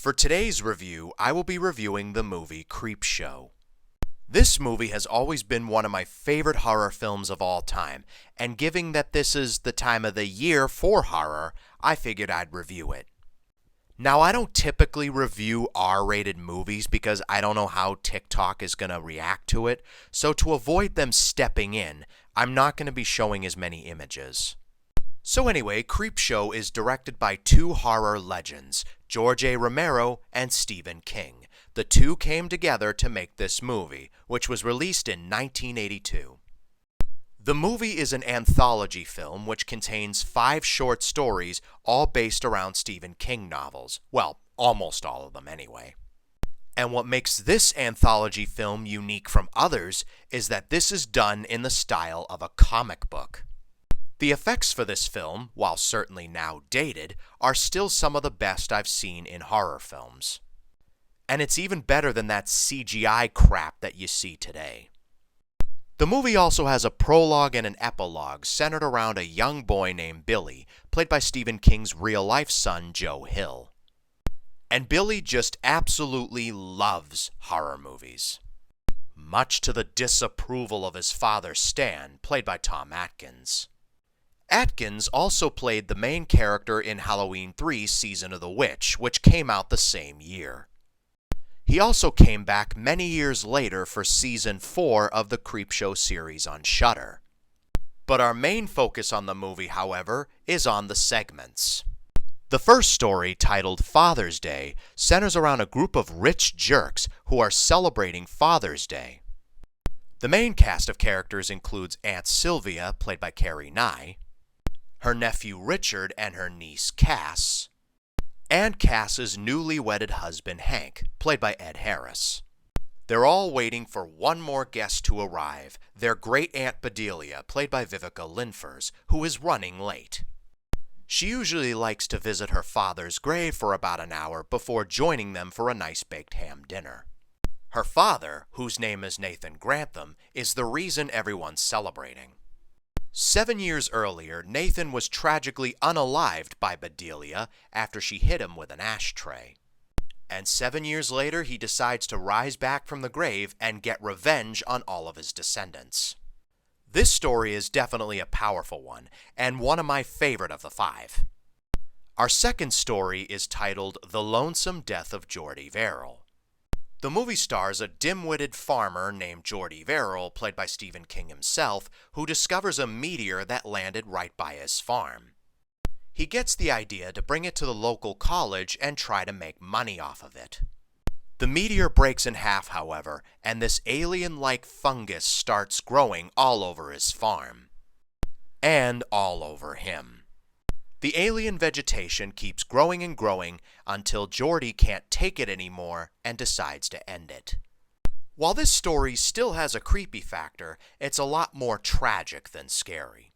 For today's review, I will be reviewing the movie Creepshow. This movie has always been one of my favorite horror films of all time, and given that this is the time of the year for horror, I figured I'd review it. Now, I don't typically review R-rated movies because I don't know how TikTok is going to react to it, so to avoid them stepping in, I'm not going to be showing as many images. So anyway, Creepshow is directed by two horror legends, George A. Romero and Stephen King. The two came together to make this movie, which was released in 1982. The movie is an anthology film which contains 5 short stories, all based around Stephen King novels. Well, almost all of them anyway. And what makes this anthology film unique from others is that this is done in the style of a comic book. The effects for this film, while certainly now dated, are still some of the best I've seen in horror films. And it's even better than that CGI crap that you see today. The movie also has a prologue and an epilogue centered around a young boy named Billy, played by Stephen King's real-life son, Joe Hill. And Billy just absolutely loves horror movies, much to the disapproval of his father, Stan, played by Tom Atkins. Atkins also played the main character in Halloween 3 Season of the Witch, which came out the same year. He also came back many years later for Season 4 of the Creepshow series on Shudder. But our main focus on the movie, however, is on the segments. The first story, titled Father's Day, centers around a group of rich jerks who are celebrating Father's Day. The main cast of characters includes Aunt Sylvia, played by Carrie Nye, her nephew Richard and her niece Cass, and Cass's newly wedded husband Hank, played by Ed Harris. They're all waiting for one more guest to arrive, their great aunt Bedelia, played by Vivica Linfors, who is running late. She usually likes to visit her father's grave for about an hour before joining them for a nice baked ham dinner. Her father, whose name is Nathan Grantham, is the reason everyone's celebrating. 7 years earlier, Nathan was tragically unalived by Bedelia after she hit him with an ashtray. And 7 years later, he decides to rise back from the grave and get revenge on all of his descendants. This story is definitely a powerful one, and one of my favorite of the 5. Our second story is titled The Lonesome Death of Jordy Verrill. The movie stars a dim-witted farmer named Jordy Verrill, played by Stephen King himself, who discovers a meteor that landed right by his farm. He gets the idea to bring it to the local college and try to make money off of it. The meteor breaks in half, however, and this alien-like fungus starts growing all over his farm. And all over him. The alien vegetation keeps growing and growing until Jordy can't take it anymore and decides to end it. While this story still has a creepy factor, it's a lot more tragic than scary.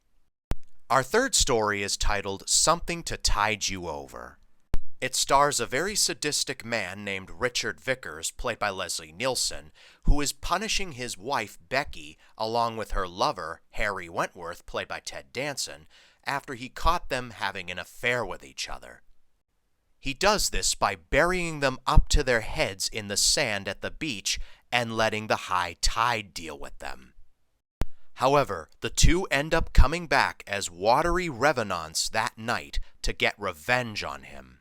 Our third story is titled Something to Tide You Over. It stars a very sadistic man named Richard Vickers, played by Leslie Nielsen, who is punishing his wife Becky along with her lover Harry Wentworth, played by Ted Danson, after he caught them having an affair with each other. He does this by burying them up to their heads in the sand at the beach and letting the high tide deal with them. However, the two end up coming back as watery revenants that night to get revenge on him.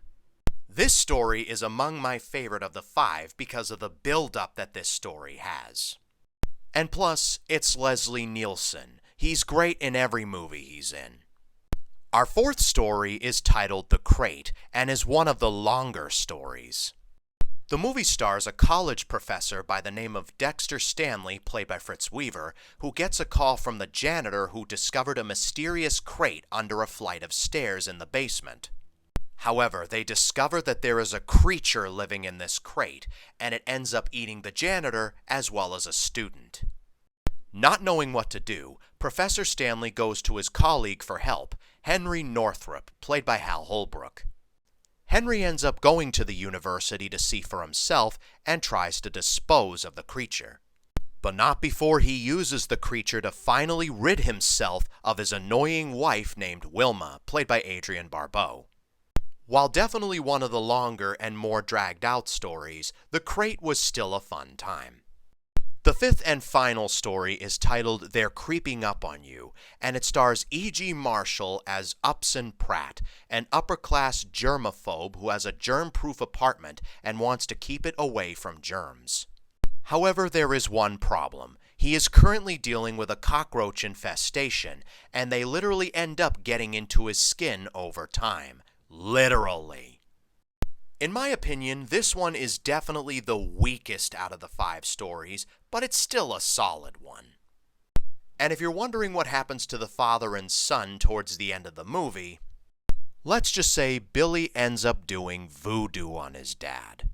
This story is among my favorite of the 5 because of the build-up that this story has. And plus, it's Leslie Nielsen. He's great in every movie he's in. Our fourth story is titled The Crate and is one of the longer stories. The movie stars a college professor by the name of Dexter Stanley, played by Fritz Weaver, who gets a call from the janitor who discovered a mysterious crate under a flight of stairs in the basement. However, they discover that there is a creature living in this crate, and it ends up eating the janitor as well as a student. Not knowing what to do, Professor Stanley goes to his colleague for help, Henry Northrup, played by Hal Holbrook. Henry ends up going to the university to see for himself and tries to dispose of the creature. But not before he uses the creature to finally rid himself of his annoying wife named Wilma, played by Adrienne Barbeau. While definitely one of the longer and more dragged out stories, The Crate was still a fun time. The fifth and final story is titled They're Creeping Up on You, and it stars E.G. Marshall as Upson Pratt, an upper-class germaphobe who has a germ-proof apartment and wants to keep it away from germs. However, there is one problem. He is currently dealing with a cockroach infestation, and they literally end up getting into his skin over time. Literally. In my opinion, this one is definitely the weakest out of the 5 stories, but it's still a solid one. And if you're wondering what happens to the father and son towards the end of the movie, let's just say Billy ends up doing voodoo on his dad.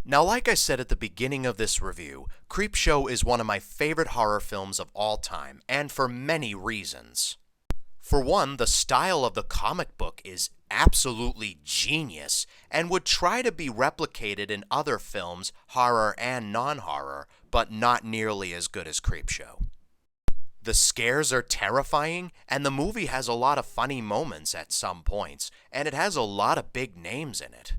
Now, like I said at the beginning of this review, Creepshow is one of my favorite horror films of all time, and for many reasons. For one, the style of the comic book is absolutely genius and would try to be replicated in other films, horror and non-horror, but not nearly as good as Creepshow. The scares are terrifying, and the movie has a lot of funny moments at some points, and it has a lot of big names in it.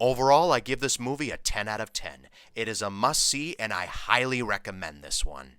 Overall, I give this movie a 10 out of 10. It is a must-see, and I highly recommend this one.